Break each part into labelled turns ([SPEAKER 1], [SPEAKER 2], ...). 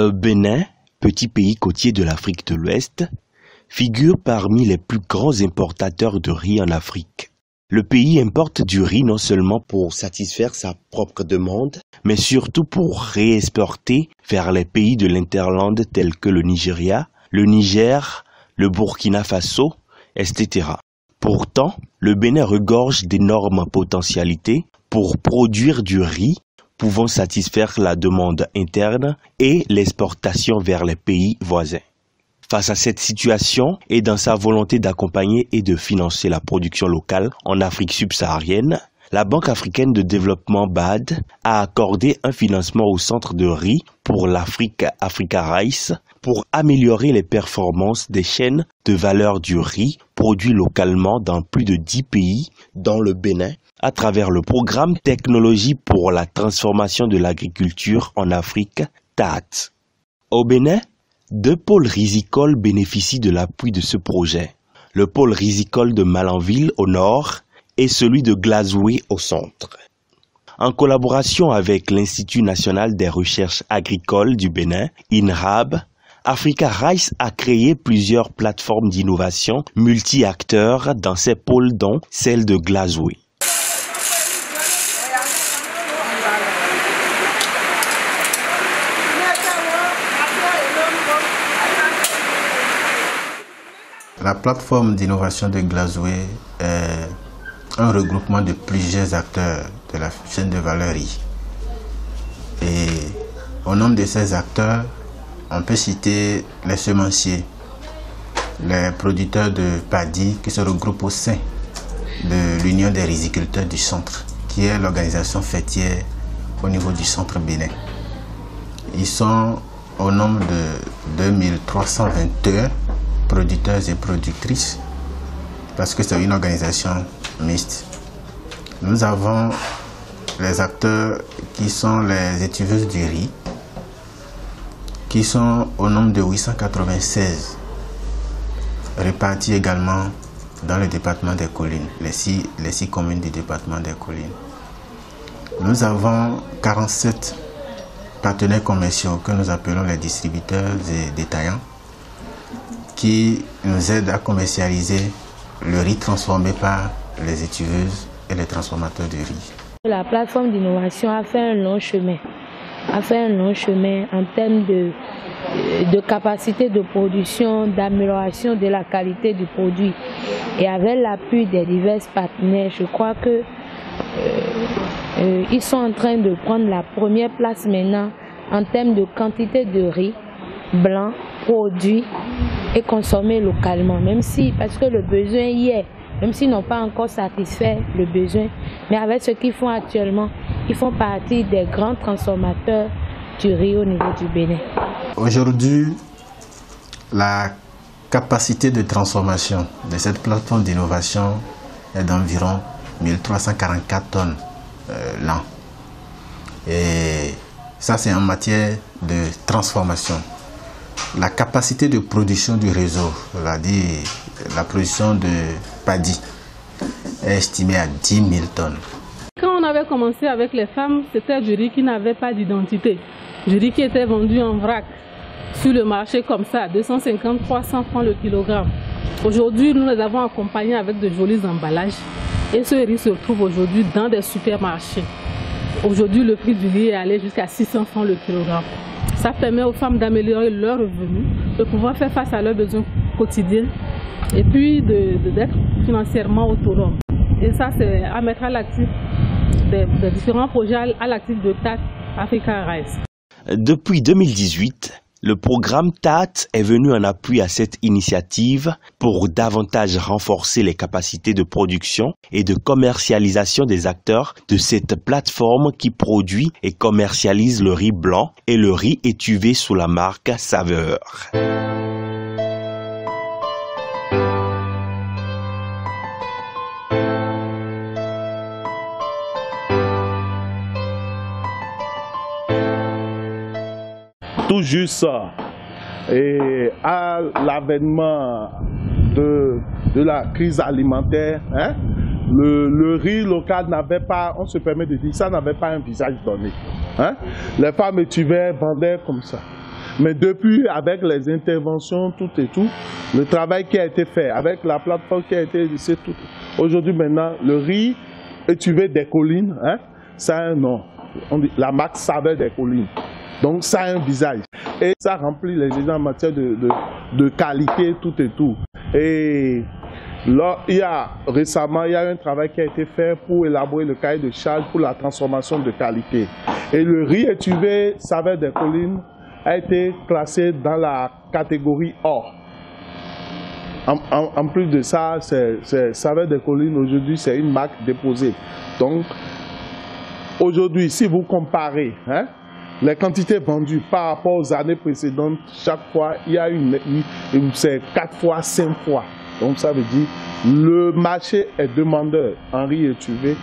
[SPEAKER 1] Le Bénin, petit pays côtier de l'Afrique de l'Ouest, figure parmi les plus grands importateurs de riz en Afrique. Le pays importe du riz non seulement pour satisfaire sa propre demande, mais surtout pour réexporter vers les pays de l'interland tels que le Nigeria, le Niger, le Burkina Faso, etc. Pourtant, le Bénin regorge d'énormes potentialités pour produire du riz pouvant satisfaire la demande interne et l'exportation vers les pays voisins. Face à cette situation et dans sa volonté d'accompagner et de financer la production locale en Afrique subsaharienne, la Banque africaine de développement BAD a accordé un financement au centre de riz pour l'Afrique Africa Rice pour améliorer les performances des chaînes de valeur du riz produit localement dans plus de 10 pays, dont le Bénin, à travers le programme Technologie pour la transformation de l'agriculture en Afrique, TAT. Au Bénin, 2 pôles rizicoles bénéficient de l'appui de ce projet. Le pôle rizicole de Malanville au nord et celui de Glazoué au centre. En collaboration avec l'Institut national des recherches agricoles du Bénin, INRAB, Africa Rice a créé plusieurs plateformes d'innovation multi-acteurs dans ces pôles dont celle de Glazoué.
[SPEAKER 2] La plateforme d'innovation de Glazoué est un regroupement de plusieurs acteurs de la chaîne de valeur riz. Et au nombre de ces acteurs, on peut citer les semenciers, les producteurs de paddy qui se regroupent au sein de l'Union des riziculteurs du centre, qui est l'organisation fêtière au niveau du centre Bénin. Ils sont au nombre de 2321 producteurs et productrices, parce que c'est une organisation mixte. Nous avons les acteurs qui sont les étuveuses du riz, qui sont au nombre de 896, répartis également dans le département des collines, les six communes du département des collines. Nous avons 47 partenaires commerciaux que nous appelons les distributeurs et détaillants, qui nous aident à commercialiser le riz transformé par les étuveuses et les transformateurs de riz.
[SPEAKER 3] La plateforme d'innovation a fait un long chemin. En termes de capacité de production, d'amélioration de la qualité du produit. Et avec l'appui des divers partenaires, je crois que ils sont en train de prendre la première place maintenant en termes de quantité de riz blanc produit et consommé localement, même si, parce que le besoin y est, même s'ils n'ont pas encore satisfait le besoin, mais avec ce qu'ils font actuellement, ils font partie des grands transformateurs du riz au niveau du Bénin.
[SPEAKER 2] Aujourd'hui, la capacité de transformation de cette plateforme d'innovation est d'environ 1344 tonnes l'an. Et ça, c'est en matière de transformation. La capacité de production du réseau, c'est-à-dire la production de paddy, est estimée à 10 000 tonnes.
[SPEAKER 4] Quand on avait commencé avec les femmes, c'était du riz qui n'avait pas d'identité. Du riz qui était vendu en vrac sur le marché comme ça, 250-300 francs le kilogramme. Aujourd'hui, nous les avons accompagnés avec de jolis emballages. Et ce riz se retrouve aujourd'hui dans des supermarchés. Aujourd'hui, le prix du riz est allé jusqu'à 600 francs le kilogramme. Ça permet aux femmes d'améliorer leurs revenus, de pouvoir faire face à leurs besoins quotidiens et puis d'être financièrement autonomes. Et ça, c'est à mettre à l'actif des différents projets à l'actif de TAT Africa Rice.
[SPEAKER 1] Depuis 2018, le programme TAT est venu en appui à cette initiative pour davantage renforcer les capacités de production et de commercialisation des acteurs de cette plateforme qui produit et commercialise le riz blanc et le riz étuvé sous la marque Saveur.
[SPEAKER 5] Tout juste et à l'avènement de la crise alimentaire, le riz local n'avait pas, on se permet de dire, ça n'avait pas un visage donné. Les femmes étuvaient, vendaient comme ça. Mais depuis, avec les interventions, tout et tout, le travail qui a été fait, avec la plateforme qui a été laissée, tout. Aujourd'hui, maintenant, le riz étuvé des collines, hein, ça a un nom. On dit la marque Saveur des collines. Donc, ça a un visage. Et ça remplit les exigences en matière de qualité, tout et tout. Et là, récemment, il y a un travail qui a été fait pour élaborer le cahier de charge pour la transformation de qualité. Et le riz étuvé Saveur des collines a été classé dans la catégorie or. En plus de ça, Saveur des collines, aujourd'hui, c'est une marque déposée. Donc, aujourd'hui, si vous comparez les quantités vendues par rapport aux années précédentes, chaque fois, il y a c'est 4 fois, 5 fois. Donc, ça veut dire le marché est demandeur en riz étuvé.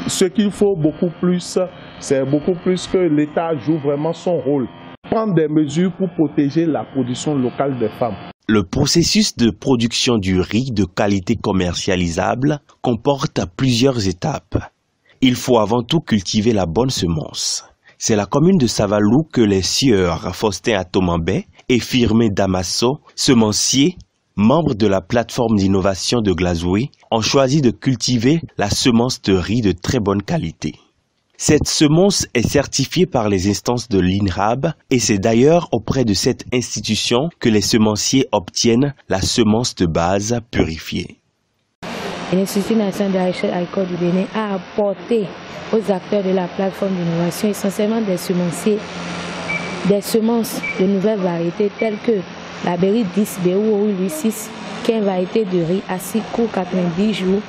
[SPEAKER 5] Ce qu'il faut beaucoup plus, c'est beaucoup plus que l'État joue vraiment son rôle. Prendre des mesures pour protéger la production locale des femmes.
[SPEAKER 1] Le processus de production du riz de qualité commercialisable comporte plusieurs étapes. Il faut avant tout cultiver la bonne semence. C'est la commune de Savalou que les sieurs Faustin Atomambé et Firmin Damaso, semenciers, membres de la plateforme d'innovation de Glazoué, ont choisi de cultiver la semence de riz de très bonne qualité. Cette semence est certifiée par les instances de l'INRAB et c'est d'ailleurs auprès de cette institution que les semenciers obtiennent la semence de base purifiée.
[SPEAKER 3] L'Institut national de la recherche agricole du Bénin a apporté aux acteurs de la plateforme d'innovation essentiellement des semenciers, des semences de nouvelles variétés telles que la Berry 10 BU Louis 6, qui est une variété de riz à 6 cours 90 jours,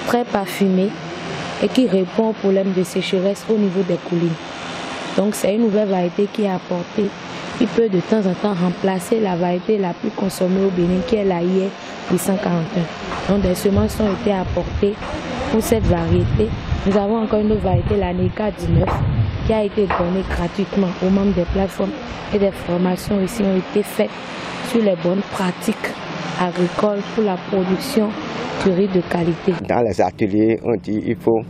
[SPEAKER 3] très parfumée et qui répond aux problèmes de sécheresse au niveau des collines. Donc c'est une nouvelle variété qui est apportée, qui peut de temps en temps remplacer la variété la plus consommée au Bénin, qui est la IR 841. Donc des semences ont été apportées pour cette variété. Nous avons encore une autre variété, la NECA 19, qui a été donnée gratuitement aux membres des plateformes et des formations ici ont été faites sur les bonnes pratiques agricoles pour la production du riz de qualité.
[SPEAKER 6] Dans les ateliers, on dit qu'il faut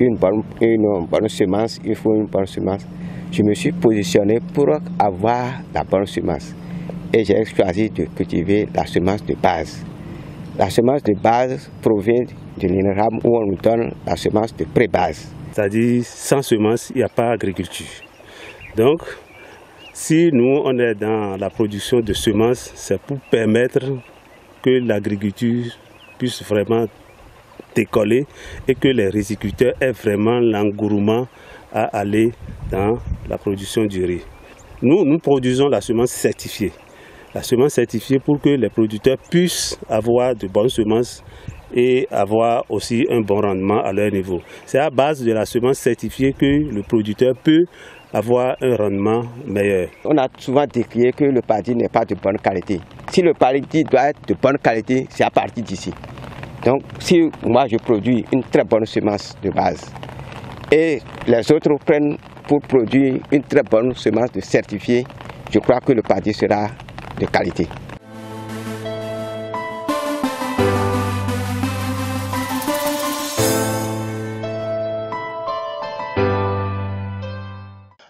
[SPEAKER 6] une bonne semence, il faut une bonne semence. Je me suis positionné pour avoir la bonne semence et j'ai choisi de cultiver la semence de base. La semence de base provient de l'INRAB où on nous donne la semence de pré-base.
[SPEAKER 7] C'est-à-dire sans semence, il n'y a pas d'agriculture. Donc, si nous, on est dans la production de semences, c'est pour permettre que l'agriculture puisse vraiment décoller et que les riziculteurs aient vraiment l'engouement à aller dans la production du riz. Nous produisons la semence certifiée. La semence certifiée pour que les producteurs puissent avoir de bonnes semences et avoir aussi un bon rendement à leur niveau. C'est à base de la semence certifiée que le producteur peut avoir un rendement meilleur.
[SPEAKER 6] On a souvent décrié que le paddy n'est pas de bonne qualité. Si le paddy doit être de bonne qualité, c'est à partir d'ici. Donc si moi je produis une très bonne semence de base et les autres prennent pour produire une très bonne semence de certifiée, je crois que le paddy sera de qualité.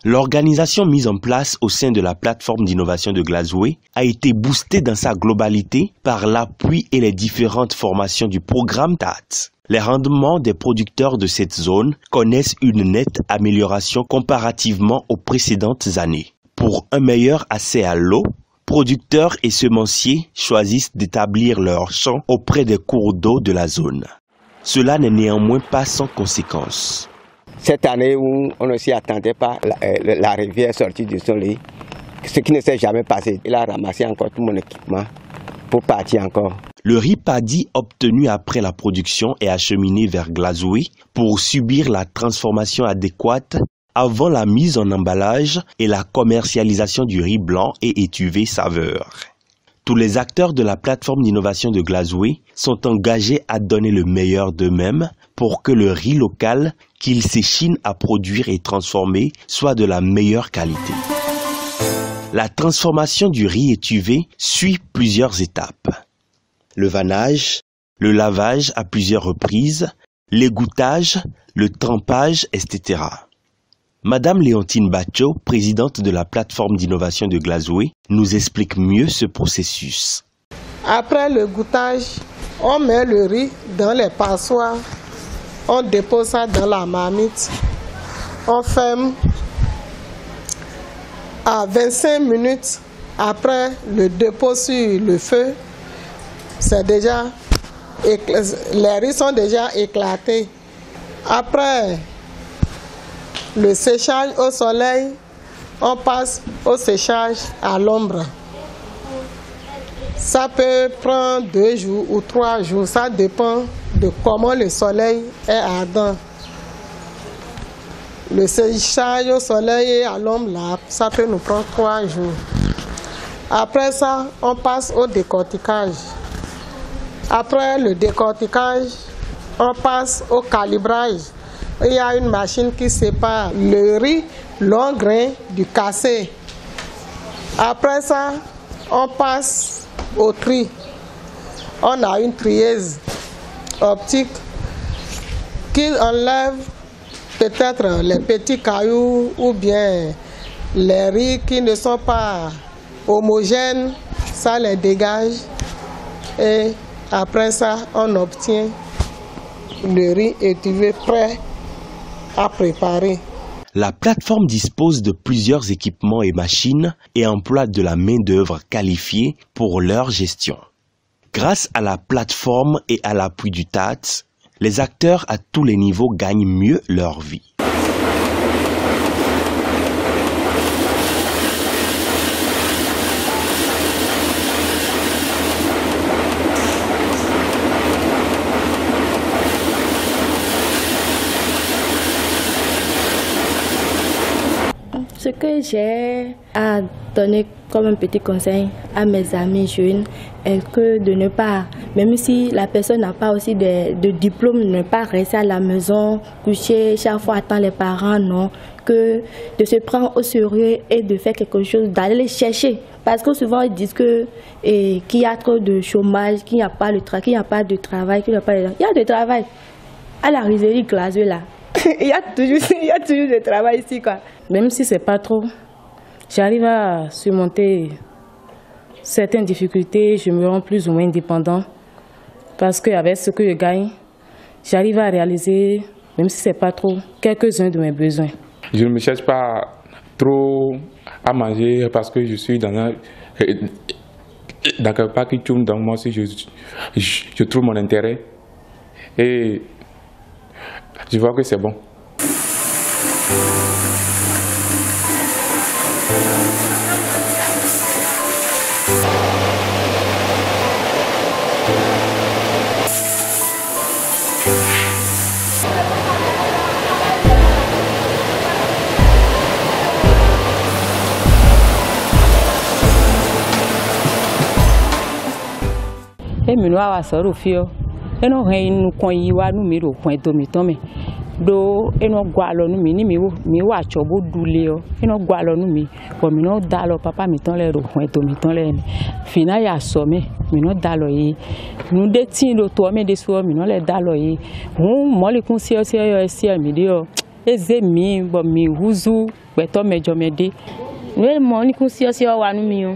[SPEAKER 1] L'organisation mise en place au sein de la plateforme d'innovation de Glazoué a été boostée dans sa globalité par l'appui et les différentes formations du programme TAT. Les rendements des producteurs de cette zone connaissent une nette amélioration comparativement aux précédentes années. Pour un meilleur accès à l'eau, producteurs et semenciers choisissent d'établir leurs champs auprès des cours d'eau de la zone. Cela n'est néanmoins pas sans conséquences.
[SPEAKER 6] Cette année où on ne s'y attendait pas, la rivière est sortie de son lit, ce qui ne s'est jamais passé. Il a ramassé encore tout mon équipement pour partir encore.
[SPEAKER 1] Le riz paddy obtenu après la production est acheminé vers Glazoué pour subir la transformation adéquate avant la mise en emballage et la commercialisation du riz blanc et étuvé saveur. Tous les acteurs de la plateforme d'innovation de Glazoué sont engagés à donner le meilleur d'eux-mêmes pour que le riz local qu'ils s'échinent à produire et transformer soit de la meilleure qualité. La transformation du riz étuvé suit plusieurs étapes. Le vannage, le lavage à plusieurs reprises, l'égouttage, le trempage, etc. Madame Léontine Batcho, présidente de la plateforme d'innovation de Glazoué, nous explique mieux ce processus.
[SPEAKER 8] Après le goûtage, on met le riz dans les passoires, on dépose ça dans la marmite, on ferme. À 25 minutes après le dépôt sur le feu, les riz sont déjà éclatés. Après le séchage au soleil, on passe au séchage à l'ombre. Ça peut prendre 2 jours ou 3 jours, ça dépend de comment le soleil est ardent. Le séchage au soleil et à l'ombre, là, ça peut nous prendre 3 jours. Après ça, on passe au décortiquage. Après le décortiquage, on passe au calibrage. Il y a une machine qui sépare le riz long grain du cassé. Après ça, on passe au tri. On a une trieuse optique qui enlève peut-être les petits cailloux ou bien les riz qui ne sont pas homogènes, ça les dégage. Et après ça, on obtient le riz étuvé prêt à préparer.
[SPEAKER 1] La plateforme dispose de plusieurs équipements et machines et emploie de la main-d'œuvre qualifiée pour leur gestion. Grâce à la plateforme et à l'appui du TATS, les acteurs à tous les niveaux gagnent mieux leur vie.
[SPEAKER 3] Ce que j'ai à donner comme un petit conseil à mes amis jeunes est que de ne pas, même si la personne n'a pas aussi de diplôme, ne pas rester à la maison, coucher, chaque fois attendre les parents, non. Que de se prendre au sérieux et de faire quelque chose, d'aller les chercher. Parce que souvent ils disent qu'il y a trop de chômage, qu'il n'y a pas de travail, qu'il n'y a pas de travail, qu'il n'y a pas de... Il y a du travail. À la rizerie Glazoué là, il y a toujours du travail ici quoi.
[SPEAKER 9] Même si c'est pas trop, j'arrive à surmonter certaines difficultés, je me rends plus ou moins indépendant. Parce qu'avec ce que je gagne, j'arrive à réaliser, même si c'est pas trop, quelques-uns de mes besoins.
[SPEAKER 10] Je ne me cherche pas trop à manger parce que je suis dans quelque part qui tourne, donc moi aussi je trouve mon intérêt et je vois que c'est bon.
[SPEAKER 9] Et nous avons sort au fio. Et nous avons coin nous miro coin domitome. Do et nous gualo nous mini mi wa chobo duleo. Et nous gualo nous mi. Comme nous dalo papa mi ton le coin domiton le. Fina ya somme mi no dalo yi. Nous détient le toi mais des soirs mi no le dalo yi. Moi les conseillers si mi dio. Eze mi bo mi huzu beto mejo mede. Nous mo les conseillers wa nous mi o.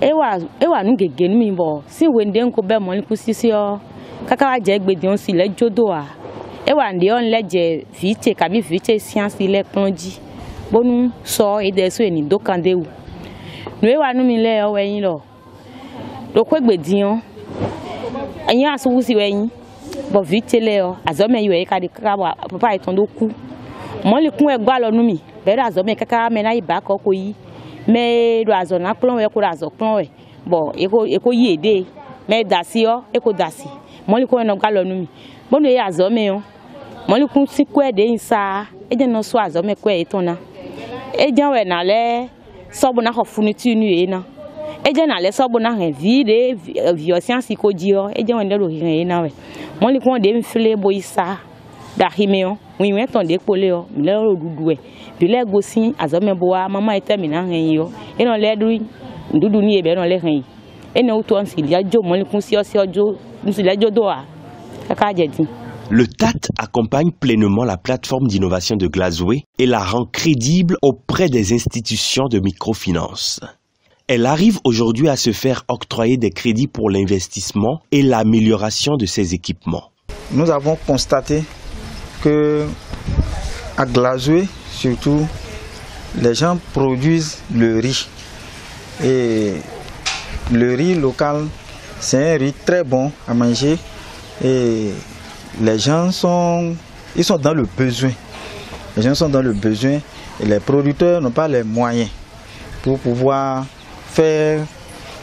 [SPEAKER 9] Ewa nu gege mi bo si wende nko be mo liku sisi o kaka wa je gbede on si le jodo a ewa nde on leje vite kabi vite science ile plonji bonu so ede so eni dokande wu nu ewa nu mi le o weyin lo do ko gbedi on eyin asu si weyin bo vite le o azome yo e ka de kaka papa iton do ku mo le kun egba lo nu mi bere azome kaka me na iba ko yi mais l'oiseau n'a pas l'oiseau qu'on a zopon bon eko yede mais dasio eko dasi moi le ko no galo nu mi bon e azo me on moi le kun si ko de insa e je no so azo me ko e tona e je we na le so bo na ho funitu nu e na e je na le so bo na hen vide violence ko ji o e je we ndelo hin e na we moi le ko de mfile bo isa da hime on wi we ton de pole o mi le odudu e bi le gosin azome bo wa mama ite mi na hen yo e no le du ndudu ni e be no le hen e no to on si ya jo mo le kun si o si ojo nsi le jo do a kaka je din
[SPEAKER 1] Le TAT accompagne pleinement la plateforme d'innovation de Glazoué et la rend crédible auprès des institutions de microfinance. Elle arrive aujourd'hui à se faire octroyer des crédits pour l'investissement et l'amélioration de ses équipements.
[SPEAKER 11] Nous avons constaté que à Glazoué, surtout, les gens produisent le riz. Et le riz local, c'est un riz très bon à manger. Et les gens sont dans le besoin. Les gens sont dans le besoin et les producteurs n'ont pas les moyens pour pouvoir faire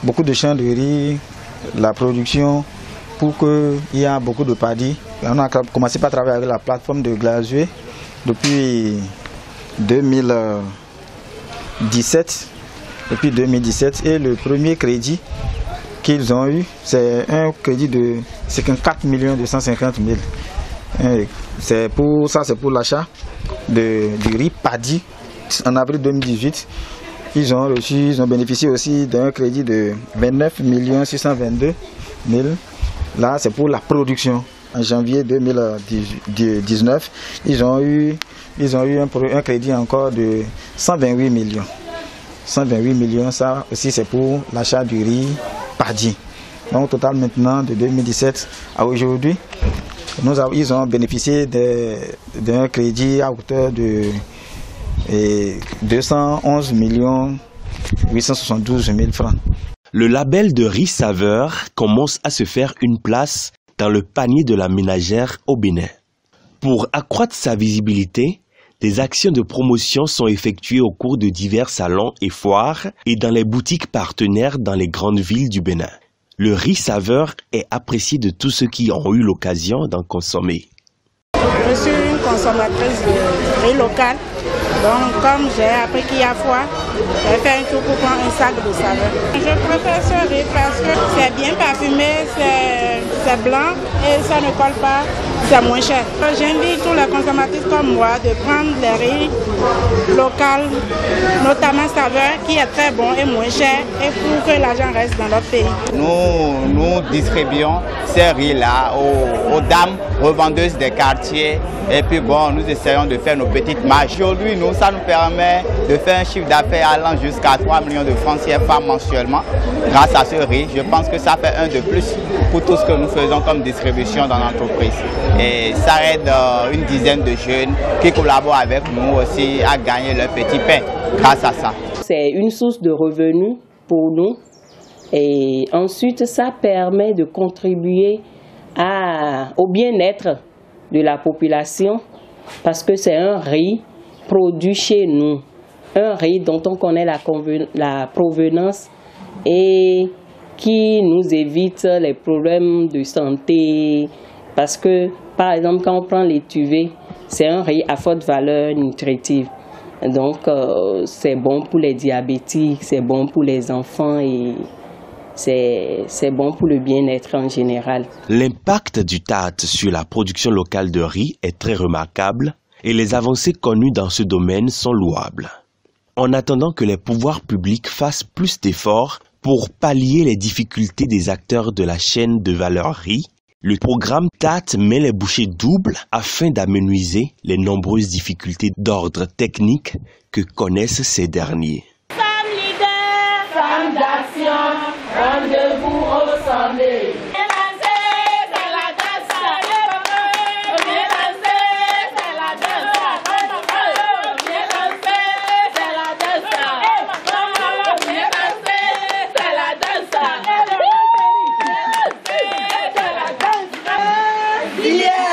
[SPEAKER 11] beaucoup de champs de riz, la production, pour qu'il y ait beaucoup de paddies. On a commencé par travailler avec la plateforme de Glazoué depuis 2017. Depuis 2017, et le premier crédit qu'ils ont eu, c'est un crédit de 4 250 000. C'est pour l'achat du riz paddy en avril 2018. Ils ont bénéficié aussi d'un crédit de 29 622 000. Là, c'est pour la production. En janvier 2019, ils ont eu un crédit encore de 128 millions. 128 millions, ça aussi c'est pour l'achat du riz paddy. Donc au total maintenant, de 2017 à aujourd'hui, ils ont bénéficié d'un crédit à hauteur de 211 872 000 francs.
[SPEAKER 1] Le label de riz saveur commence à se faire une place dans le panier de la ménagère au Bénin. Pour accroître sa visibilité, des actions de promotion sont effectuées au cours de divers salons et foires et dans les boutiques partenaires dans les grandes villes du Bénin. Le riz saveur est apprécié de tous ceux qui ont eu l'occasion d'en consommer.
[SPEAKER 12] Je suis une consommatrice de riz local, donc comme j'ai appris qu'il y a foire, j'ai fait un tour pour prendre un sac de saveur. Je préfère ce riz parce que c'est bien parfumé, c'est blanc et ça ne colle pas, c'est moins cher. J'invite tous les consommateurs comme moi de prendre les riz local, notamment saveur, qui est très bon et moins cher, et pour que l'argent reste dans notre pays.
[SPEAKER 13] Nous distribuons ces riz-là aux dames revendeuses des quartiers. Et puis bon, nous essayons de faire nos petites marges. Aujourd'hui, ça nous permet de faire un chiffre d'affaires allant jusqu'à 3 millions de francs CFA mensuellement. Grâce à ce riz, je pense que ça fait un de plus pour tout ce que nous faisons comme distribution dans l'entreprise. Et ça aide une dizaine de jeunes qui collaborent avec nous aussi à gagner leur petit pain grâce à ça.
[SPEAKER 14] C'est une source de revenus pour nous. Et ensuite, ça permet de contribuer au bien-être de la population parce que c'est un riz produit chez nous, un riz dont on connaît la provenance et qui nous évite les problèmes de santé parce que, par exemple, quand on prend l'étuvée, c'est un riz à forte valeur nutritive. Donc, c'est bon pour les diabétiques, c'est bon pour les enfants et c'est bon pour le bien-être en général.
[SPEAKER 1] L'impact du TAT sur la production locale de riz est très remarquable et les avancées connues dans ce domaine sont louables. En attendant que les pouvoirs publics fassent plus d'efforts pour pallier les difficultés des acteurs de la chaîne de valeur riz, le programme TAT met les bouchées doubles afin d'amenuiser les nombreuses difficultés d'ordre technique que connaissent ces derniers.
[SPEAKER 15] Femmes leaders, femmes d'action, rendez-vous au sommet.
[SPEAKER 16] Yeah!